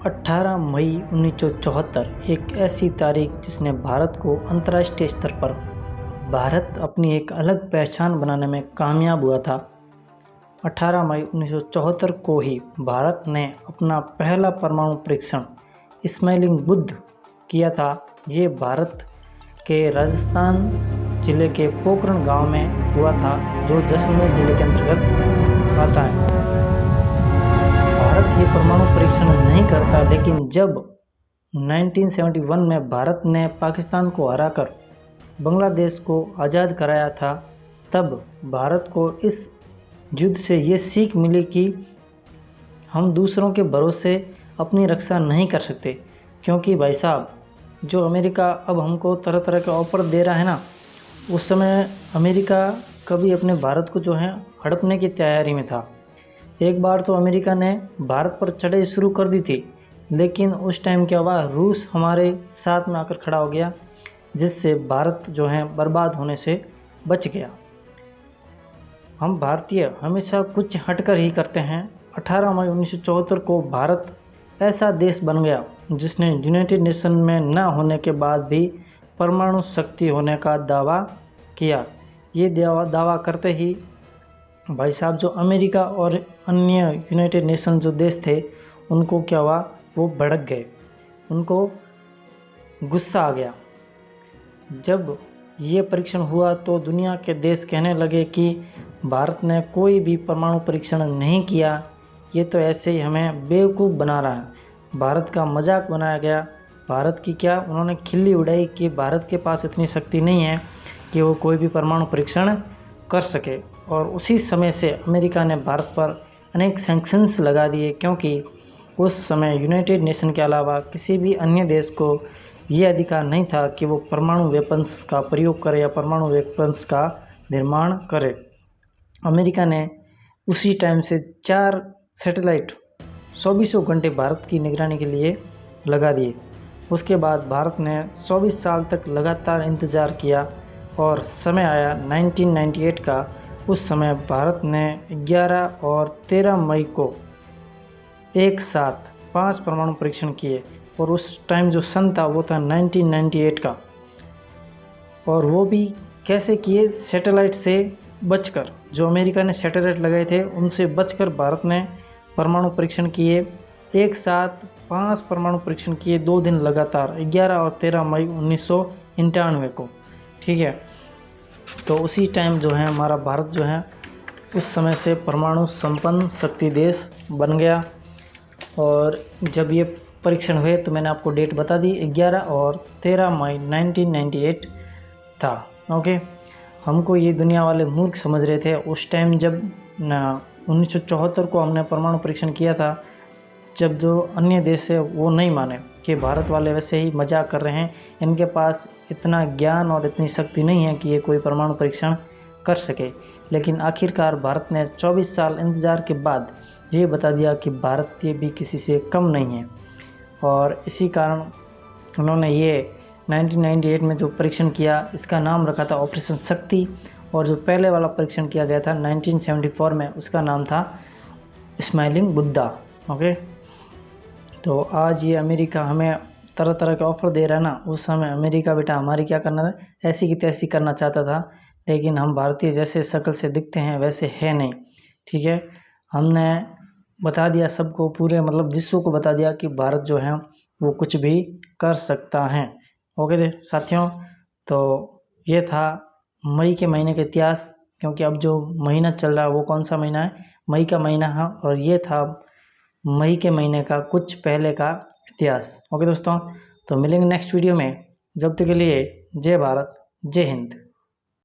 18 मई 1974 एक ऐसी तारीख जिसने भारत को अंतर्राष्ट्रीय स्तर पर भारत अपनी एक अलग पहचान बनाने में कामयाब हुआ था। 18 मई 1974 को ही भारत ने अपना पहला परमाणु परीक्षण स्माइलिंग बुद्ध किया था। ये भारत के राजस्थान जिले के पोखरण गांव में हुआ था, जो जैसलमेर जिले के अंतर्गत आता है। भारत ये परमाणु परीक्षण नहीं करता, लेकिन जब 1971 में भारत ने पाकिस्तान को हराकर बांग्लादेश को आज़ाद कराया था, तब भारत को इस युद्ध से ये सीख मिली कि हम दूसरों के भरोसे अपनी रक्षा नहीं कर सकते। क्योंकि भाई साहब, जो अमेरिका अब हमको तरह तरह के ऑफर दे रहा है ना, उस समय अमेरिका कभी अपने भारत को जो है हड़पने की तैयारी में था। एक बार तो अमेरिका ने भारत पर चढ़ाई शुरू कर दी थी, लेकिन उस टाइम क्या हुआ, रूस हमारे साथ में आकर खड़ा हो गया, जिससे भारत जो है बर्बाद होने से बच गया। हम भारतीय हमेशा कुछ हटकर ही करते हैं। 18 मई 1974 को भारत ऐसा देश बन गया जिसने यूनाइटेड नेशन में न होने के बाद भी परमाणु शक्ति होने का दावा किया। ये दावा करते ही भाई साहब, जो अमेरिका और अन्य यूनाइटेड नेशन जो देश थे, उनको क्या हुआ, वो भड़क गए, उनको गुस्सा आ गया। जब ये परीक्षण हुआ तो दुनिया के देश कहने लगे कि भारत ने कोई भी परमाणु परीक्षण नहीं किया, ये तो ऐसे ही हमें बेवकूफ़ बना रहा है। भारत का मजाक बनाया गया। भारत की क्या उन्होंने खिल्ली उड़ाई कि भारत के पास इतनी शक्ति नहीं है कि वो कोई भी परमाणु परीक्षण कर सके। और उसी समय से अमेरिका ने भारत पर अनेक सैंक्शंस लगा दिए, क्योंकि उस समय यूनाइटेड नेशन के अलावा किसी भी अन्य देश को ये अधिकार नहीं था कि वो परमाणु वेपन्स का प्रयोग करे या परमाणु वेपन्स का निर्माण करे। अमेरिका ने उसी टाइम से 4 सैटेलाइट 24 घंटे भारत की निगरानी के लिए लगा दिए। उसके बाद भारत ने 24 साल तक लगातार इंतज़ार किया और समय आया 1998 का। उस समय भारत ने 11 और 13 मई को एक साथ 5 परमाणु परीक्षण किए, और उस टाइम जो सन था वो था 1998 का। और वो भी कैसे किए, सैटेलाइट से बचकर। जो अमेरिका ने सैटेलाइट लगाए थे उनसे बचकर भारत ने परमाणु परीक्षण किए। एक साथ 5 परमाणु परीक्षण किए 2 दिन लगातार, 11 और 13 मई 1991 को। ठीक है, तो उसी टाइम जो है हमारा भारत जो है उस समय से परमाणु संपन्न शक्ति देश बन गया। और जब ये परीक्षण हुए तो मैंने आपको डेट बता दी, 11 और 13 मई 1998 था। ओके, हमको ये दुनिया वाले मूर्ख समझ रहे थे उस टाइम जब 1974 को हमने परमाणु परीक्षण किया था। जब जो अन्य देश है वो नहीं माने कि भारत वाले वैसे ही मजाक कर रहे हैं, इनके पास इतना ज्ञान और इतनी शक्ति नहीं है कि ये कोई परमाणु परीक्षण कर सके। लेकिन आखिरकार भारत ने 24 साल इंतज़ार के बाद ये बता दिया कि भारत ये भी किसी से कम नहीं है। और इसी कारण उन्होंने ये 1998 में जो परीक्षण किया, इसका नाम रखा था ऑपरेशन शक्ति। और जो पहले वाला परीक्षण किया गया था 1974 में, उसका नाम था स्माइलिंग बुद्धा। ओके, तो आज ये अमेरिका हमें तरह तरह के ऑफ़र दे रहा है ना, उस समय अमेरिका बेटा हमारी क्या करना था, ऐसी की तैसी करना चाहता था। लेकिन हम भारतीय जैसे शक्ल से दिखते हैं वैसे है नहीं। ठीक है, हमने बता दिया सबको, पूरे मतलब विश्व को बता दिया कि भारत जो है वो कुछ भी कर सकता है। ओके साथियों, तो ये था मई के महीने का इतिहास। क्योंकि अब जो महीना चल रहा है वो कौन सा महीना है, मई का महीना है, और ये था मई के महीने का कुछ पहले का इतिहास। ओके दोस्तों, तो मिलेंगे नेक्स्ट वीडियो में। जब तक के लिए जय भारत, जय हिंद।